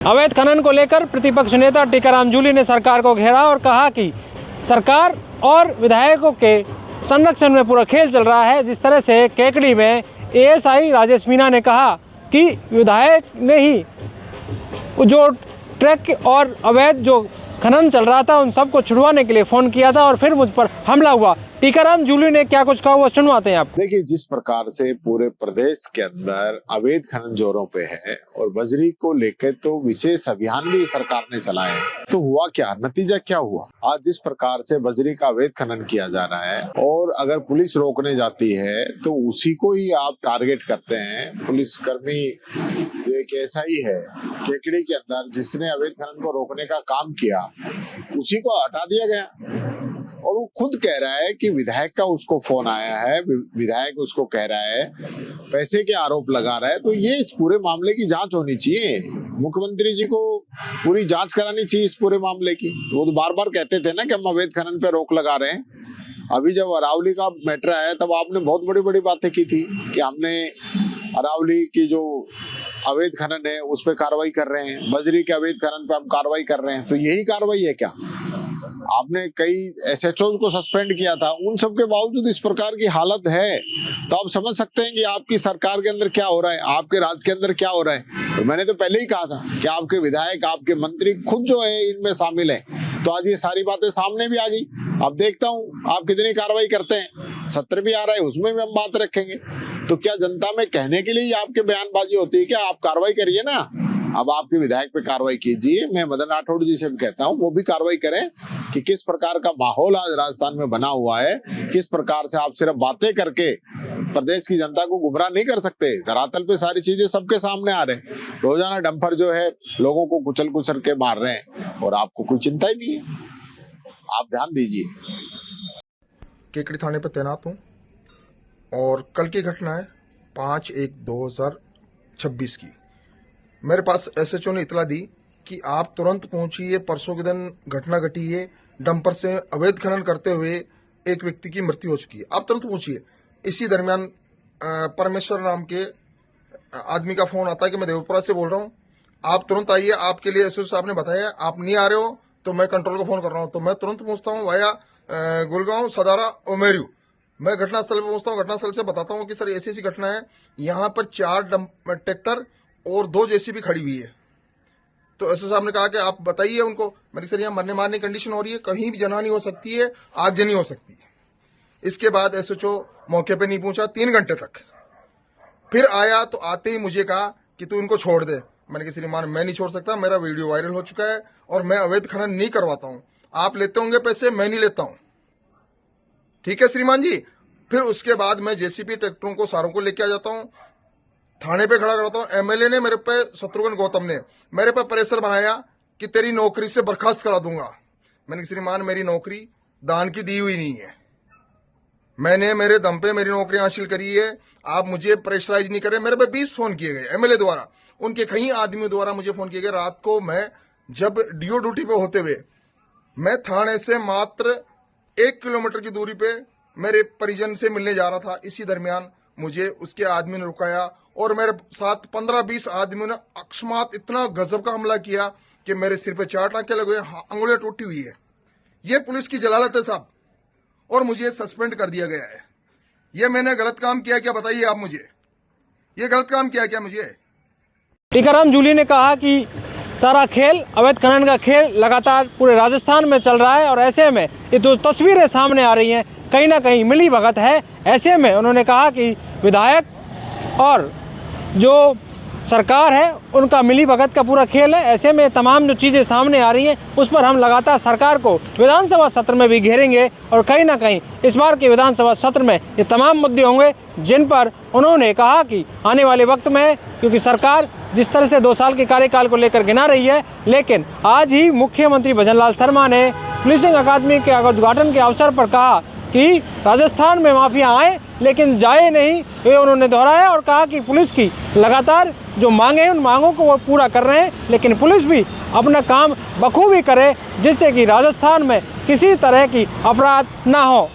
अवैध खनन को लेकर प्रतिपक्ष नेता टीकाराम जूली ने सरकार को घेरा और कहा कि सरकार और विधायकों के संरक्षण में पूरा खेल चल रहा है। जिस तरह से केकड़ी में एएसआई राजेश मीणा ने कहा कि विधायक ने ही जो ट्रक और अवैध जो खनन चल रहा था उन सबको छुड़वाने के लिए फ़ोन किया था और फिर मुझ पर हमला हुआ। टीकाराम जूली ने क्या कुछ कहा वो सुनवाते हैं आप। देखिए, जिस प्रकार से पूरे प्रदेश के अंदर अवैध खनन जोरों पे है और बजरी को लेकर तो विशेष अभियान भी सरकार ने चलाए हैं, तो हुआ क्या, नतीजा क्या हुआ? आज जिस प्रकार से बजरी का अवैध खनन किया जा रहा है और अगर पुलिस रोकने जाती है तो उसी को ही आप टारगेट करते हैं। पुलिस कर्मी जो एक ऐसा ही है केकड़ी के अंदर जिसने अवैध खनन को रोकने का काम किया, उसी को हटा दिया गया और वो खुद कह रहा है कि विधायक का उसको फोन आया है, विधायक उसको कह रहा है, पैसे के आरोप लगा रहा है। तो ये इस पूरे मामले की जांच होनी चाहिए। मुख्यमंत्री जी को पूरी जांच करानी चाहिए इस पूरे मामले की। वो तो बार बार कहते थे ना कि हम अवैध खनन पे रोक लगा रहे हैं। अभी जब अरावली का मैटर आया तब आपने बहुत बड़ी बड़ी बातें की थी कि हमने अरावली की जो अवैध खनन है उस पर कार्रवाई कर रहे हैं, बजरी के अवैध खनन पे हम कार्रवाई कर रहे हैं। तो यही कार्रवाई है क्या? आपने कई एसएचओ को सस्पेंड किया था, उन सब के बावजूद इस प्रकार की हालत है तो आप समझ सकते हैं कि आपकी सरकार के अंदर क्या हो रहा है, आपके राज्य के अंदर क्या हो रहा है। तो मैंने तो पहले ही कहा था कि आपके विधायक, आपके मंत्री खुद जो है इनमें शामिल है। तो आज ये सारी बातें सामने भी आ गई। अब देखता हूँ आप कितनी कार्रवाई करते हैं। सत्र भी आ रहा है, उसमें भी हम बात रखेंगे। तो क्या जनता में कहने के लिए ही आपके बयानबाजी होती है? क्या आप कार्रवाई करिए ना, अब आपके विधायक पे कार्रवाई कीजिए। मैं मदन राठौड़ जी से भी कहता हूँ वो भी कार्रवाई करें कि किस प्रकार का माहौल आज राजस्थान में बना हुआ है, किस प्रकार से आप सिर्फ बातें करके प्रदेश की जनता को गुमराह नहीं कर सकते। धरातल पे सारी चीजें सबके सामने आ रहे हैं। रोजाना डंपर जो है लोगों को कुचल कुचल के मार रहे हैं और आपको कोई चिंता ही नहीं है। आप ध्यान दीजिए। केकड़ी थाने पर तैनात हूँ और कल की घटना है 5/1/2026 की। मेरे पास एसएचओ ने इतला दी कि आप तुरंत पहुंचिए, परसों के दिन घटना घटी है, डंपर से अवैध खनन करते हुए एक व्यक्ति की मृत्यु हो चुकी है, आप तुरंत पहुंचिए। इसी दरमियान परमेश्वर नाम के आदमी का फोन आता है कि मैं देवपुरा से बोल रहा हूं, आप तुरंत आइए, आपके लिए एसएचओ साहब ने बताया, आप नहीं आ रहे हो तो मैं कंट्रोल को फोन कर रहा हूं। तो मैं तुरंत पहुंचता हूं वाया गुड़गांव, सदारा, ओमेरू। मैं घटनास्थल पर पहुंचता हूं, घटनास्थल से बताता हूं कि सर ऐसी ऐसी घटना है, यहाँ पर 4 ट्रैक्टर और 2 जेसीबी खड़ी हुई है। तो एसओ साहब ने कहा कि आप बताइए उनको। मैंने सर यहाँ मरने मारने की कंडीशन हो रही है, कहीं भी जनहानि हो सकती है, आगजनी हो सकती है। इसके बाद एसएचओ मौके पे नहीं पहुंचा 3 घंटे तक। फिर आया तो आते ही मुझे कहा कि तू इनको छोड़ दे। मैंने कहा श्रीमान मैं नहीं छोड़ सकता, मेरा वीडियो वायरल हो चुका है और मैं अवैध खनन नहीं करवाता हूं। आप लेते होंगे पैसे, मैं नहीं लेता हूं। ठीक है श्रीमान जी। फिर उसके बाद मैं जेसीबी ट्रैक्टरों को सारों को लेके आ जाता हूं, थाने पे खड़ा कराता हूं। एमएलए ने मेरे पे, शत्रुघ्न गौतम ने मेरे पे प्रेशर बनाया कि तेरी नौकरी से बर्खास्त करा दूंगा। मैंने श्रीमान मेरी नौकरी दान की दी हुई नहीं है, मैंने मेरे दम पे मेरी नौकरी हासिल करी है। आप मुझे प्रेशराइज नहीं करें। मेरे पे 20 फोन किए गए एमएलए द्वारा, उनके कई आदमियों द्वारा मुझे फोन किए गए। रात को मैं जब डीओ ड्यूटी पे होते हुए मैं थाने से मात्र 1 किलोमीटर की दूरी पे मेरे परिजन से मिलने जा रहा था, इसी दरमियान मुझे उसके आदमी ने रुकाया और मेरे साथ 15-20 आदमियों ने अकस्मात इतना गजब का हमला किया कि मेरे सिर पे 4 टांके लगे, अंगुलियां टूटी हुई है। ये पुलिस की जलालत है साहब, और मुझे सस्पेंड कर दिया गया है। ये मैंने गलत काम किया क्या? बताइए आप मुझे, ये गलत काम किया क्या मुझे? टीकाराम जूली ने कहा कि सारा खेल, अवैध खनन का खेल लगातार पूरे राजस्थान में चल रहा है और ऐसे में ये जो तस्वीरें सामने आ रही हैं कहीं ना कहीं मिली भगत है। ऐसे में उन्होंने कहा कि विधायक और जो सरकार है उनका मिली भगत का पूरा खेल है। ऐसे में तमाम जो चीज़ें सामने आ रही हैं उस पर हम लगातार सरकार को विधानसभा सत्र में भी घेरेंगे और कहीं ना कहीं इस बार के विधानसभा सत्र में ये तमाम मुद्दे होंगे जिन पर उन्होंने कहा कि आने वाले वक्त में, क्योंकि सरकार जिस तरह से 2 साल के कार्यकाल को लेकर गिना रही है, लेकिन आज ही मुख्यमंत्री भजनलाल शर्मा ने पुलिसिंग अकादमी के उद्घाटन के अवसर पर कहा कि राजस्थान में माफिया आए लेकिन जाए नहीं, ये उन्होंने दोहराया और कहा कि पुलिस की लगातार जो मांगे हैं उन मांगों को वो पूरा कर रहे हैं, लेकिन पुलिस भी अपना काम बखूबी करे जिससे कि राजस्थान में किसी तरह की अपराध ना हो।